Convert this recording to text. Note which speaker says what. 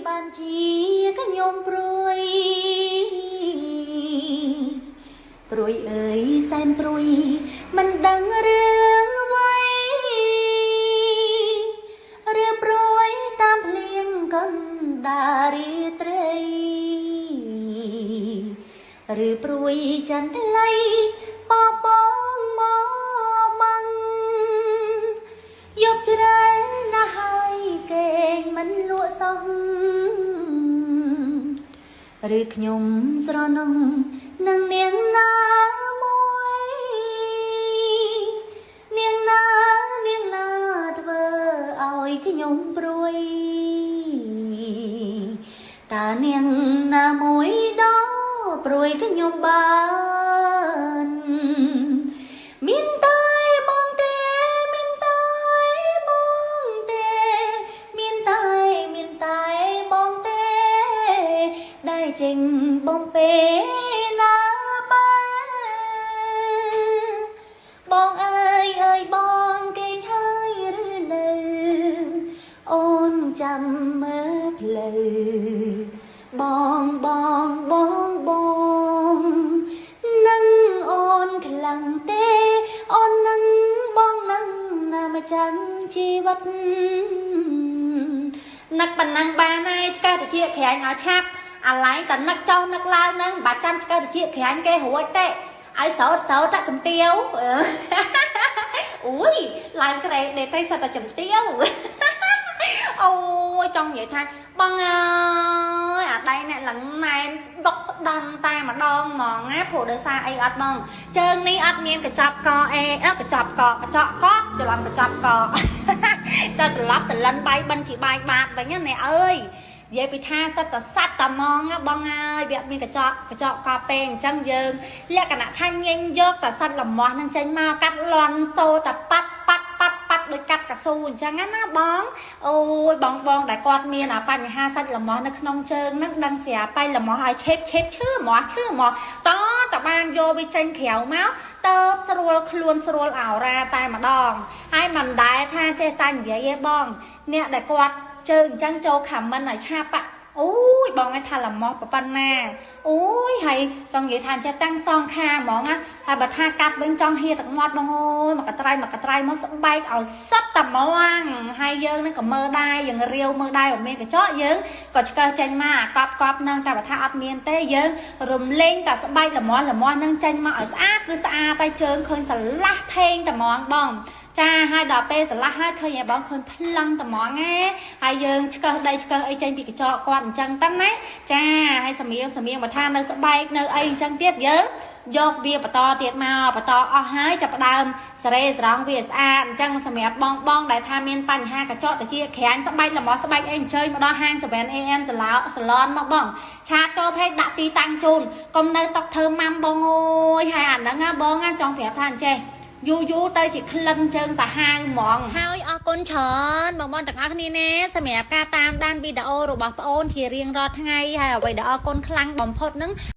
Speaker 1: បានជាខ្ញុំព្រួយអើយសែនព្រួយមិនដឹងរឿងអ្វីឬព្រួយតាមភ្លៀងកណ្ដារីត្រីឬព្រួយចន្ទល័យបបងមកបាំងយកច្រើនណាស់ហើយគេងមិនលក់សោះឬខ្ញុំស្រណងនឹងនាងណាមួយនាងណាធ្វើឲ្យខ្ញុំព្រួយតើនាងណាមួយដល់ព្រួយខ្ញុំបានមានតែបងទេមានតែបងទេមានតែបងទេដែលចេញបំពេណាបងអើយបងគេងហើយឬនៅអូនចាំមើលផ្លូវបងនឹងអូនខ្លាំងទេអូននឹងបងនឹងណាម្ចាំងជីវិតនឹកប៉ុណ្ណឹងបានហើយឆ្កឹះតិចក្រាញ់ឲ្យឆាប់អាឡែងតែនឹកចោលនឹកឡើងហ្នឹងមិនបាច់ចាំឆ្កឹះតិចក្រាញ់គេរួចទេឲ្យស្រោតតែជំទាវអូយឡើងក្រែដេតេសិតតែជំទាវអូយចង់និយាយថាបងអើយអាដៃអ្នកឡើងណែនដុកដំតែម្ដងហ្មងណាព្រោះដោយសារអីអត់បងជើងនេះអត់មានកញ្ចប់កអេកញ្ចក់កច្រឡំកញ្ចប់កតែត្រឡប់តលិនបាយបិណ្ឌជាបាយបាតវិញណាអ្នកអើយនិយាយពីថាសិតតែសាច់តែហ្មងបងអើយវាមានកញ្ចក់កពេអញ្ចឹងយើងលក្ខណៈថាញញយកតែសាច់លមាស់នឹងចេញមកកាត់លន់សូតែប៉ាត់ដូចកាត់កស៊ូអញ្ចឹងណាបងអូយបងដែលគាត់មានបញ្ហាសាច់លមាស់នៅក្នុងជើងហ្នឹងដឹងស្រាប់បាយលមាស់ឲ្យឆេបឈឺមកតបានយកវាចេញក្រៅមកទៅស្រួលខ្លួនស្រួលអោរ៉ាតែម្ដងហើយមិនដែរថាចេះតែនិយាយឯងបងអ្នកដែលគាត់ជើងអញ្ចឹងចូលខមមិនឲ្យឆាប់អូយបងឯងថាលមាស់ប៉ុណ្ណាអូយហើយចង់និយាយថាចេះតាំងសងខាហ្មងណាហើយបើថាកាត់វិញចង់ហៀទឹកមាត់បងអូយមកកត្រៃមកស្បែកឲ្យសិតតែហ្មងហើយយើងនឹងក៏មើលដែរយើងរាវមើលដែរមិនមានកញ្ចក់យើងក៏ឆ្កឹះចេញមកកប់នឹងតែបើថាអត់មានទេយើងរំលែងតែស្បែកលមាស់នឹងចេញមកឲ្យស្អាតគឺស្អាតតែជើងឃើញស្រឡះថេងតែហ្មងបងចាហើយដល់ពេលស្រឡះហើយឃើញឲ្យបងឃើញប្លង់ត្មងណាហើយយើងឆ្កឹះអីចេញពីកញ្ចក់គាត់អញ្ចឹងទៅណាចាហើយសមៀងបើថានៅស្បែកនៅអីអញ្ចឹងទៀតយើងយកវាបន្តទៀតមកបន្តអស់ហើយចាប់ផ្ដើមសារ៉េស្រង់វាស្អាតអញ្ចឹងសម្រាប់បងដែលថាមានបញ្ហាកញ្ចក់តិចក្រាញ់ស្បែកលមាស់ស្បែកអីអញ្ជើញមកដល់ហាង 7am សាឡនមកបងឆាតចូលផេកដាក់ទីតាំងជូនកុំនៅតុកធ្វើម៉ាំបងអូយហើយអាហ្នឹងណាបងចង់ប្រាប់ថាអញ្ចេះយូរទៅជាក្លិនជើងសាហាវហ្មងហើយអរគុណច្រើនបងទាំងអស់គ្នាណាសម្រាប់ការតាមដានវីដេអូរបស់ប្អូនជារៀងរាល់ថ្ងៃហើយអ្វីដែលអរគុណខ្លាំងបំផុតហ្នឹង